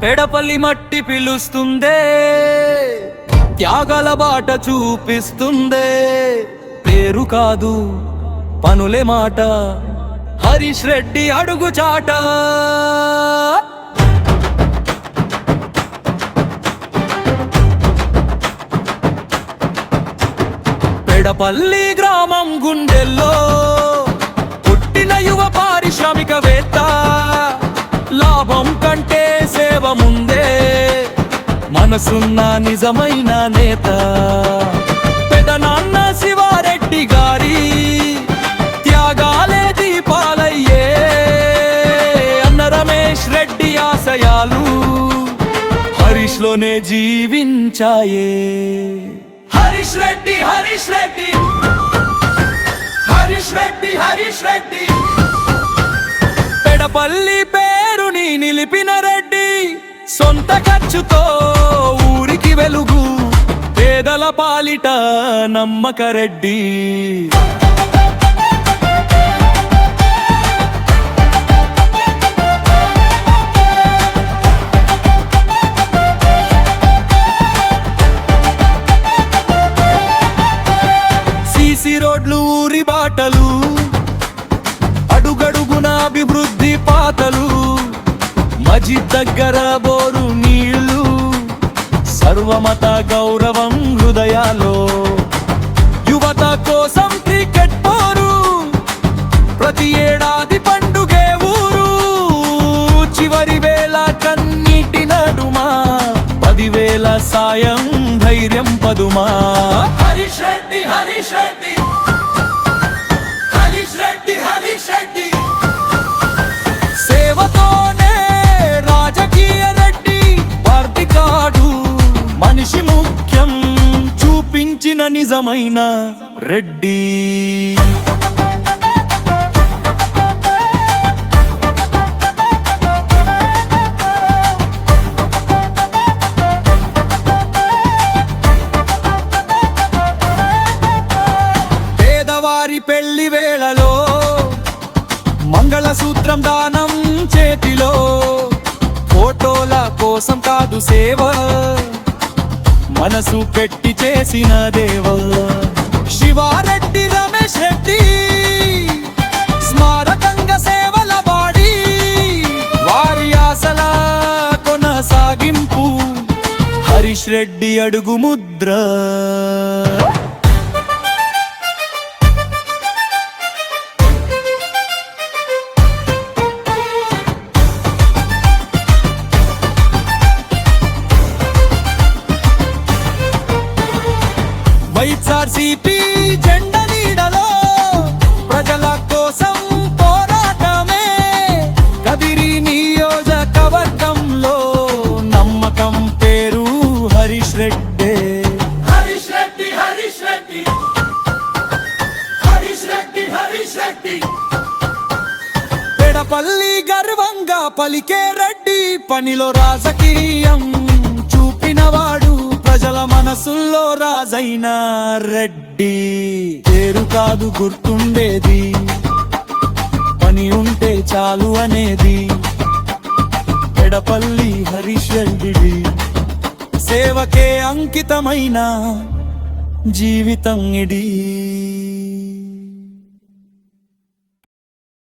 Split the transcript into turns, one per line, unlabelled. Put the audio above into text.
పెడపల్లి మట్టి పిలుస్తుందే, త్యాగాల బాట చూపిస్తుందే. పేరు కాదు పనులే మాట, హరీష్ రెడ్డి అడుగు చాట. పెడపల్లి గ్రామం గుండెల్లో పుట్టిన యువ పారిశ్రామికవేత్త. లాభం కంటే సేవ ముందే మనసున్న నిజమైన నేత. పెదనాన్న శివారెడ్డి గారి త్యాగాలే దీపాలయ్యే. అన్న రమేష్ రెడ్డి ఆశయాలు హరీష్ లోనే జీవించాయే. హరీష్ రెడ్డి, హరీష్ రెడ్డి, హరీష్ రెడ్డి, హరీష్ రెడ్డి. పెడపల్లి పేరుని నిలిపిన రెడ్డి, సొంత ఖర్చుతో ఊరికి వెలుగు. పేదల పాలిట నమ్మక రెడ్డి. సీసీ రోడ్లు, ఊరి బాటలు, అడుగడుగున అభివృద్ధి పాతలు. మజిద్ దగ్గర బోరు నీళ్లు, సర్వమత గౌరవం హృదయాలో. యువత కోసం క్రికెట్ పోరు, ప్రతి ఏడాది పండుగే ఊరు. చివరి వేళ కన్నీటి నడుమా, 10,000 సాయం ధైర్యం పదుమా. హరీష్ రెడ్డి, హరీష్ రెడ్డి, హరీష్ రెడ్డి, హరీష్ రెడ్డి. సేవతోనే రాజకీయ రెడ్డి, వార్తికాడు మనిషి ముఖ్యం చూపించిన నిజమైన రెడ్డి. పేదవారి పెళ్లి వేళలో మంగళసూత్రం దానం చేతిలో. ఫోటోల కోసం కాదు సేవ, మనసు పెట్టి చేసిన దేవ. శివారెడ్డి, రమేష్ రెడ్డి స్మారకంగా సేవల బాడి. వారి ఆశల కొనసాగింపు హరీష్ రెడ్డి అడుగు ముద్ర. వైఎస్ఆర్సీపీ జెండా నీడలో ప్రజల కోసం పోరాటమే. కదిరి నియోజకవర్గంలో నమ్మకం పేరు హరీష్ రెడ్డి. హరీష్ రెడ్డి, హరీష్ రెడ్డి, హరీష్ రెడ్డి, హరీష్ రెడ్డి. పెడపల్లి గర్వంగా పలికే రెడ్డి, పనిలో రాజకీయం చూపినవాడు, ప్రజల మనసుల్లో రాజైన రెడ్డి. పేరు కాదు గుర్తుండేది, పని ఉంటే చాలు అనేది. పెడపల్లి హరీష్ రెడ్డి సేవకే అంకితమైన జీవితం ఇది.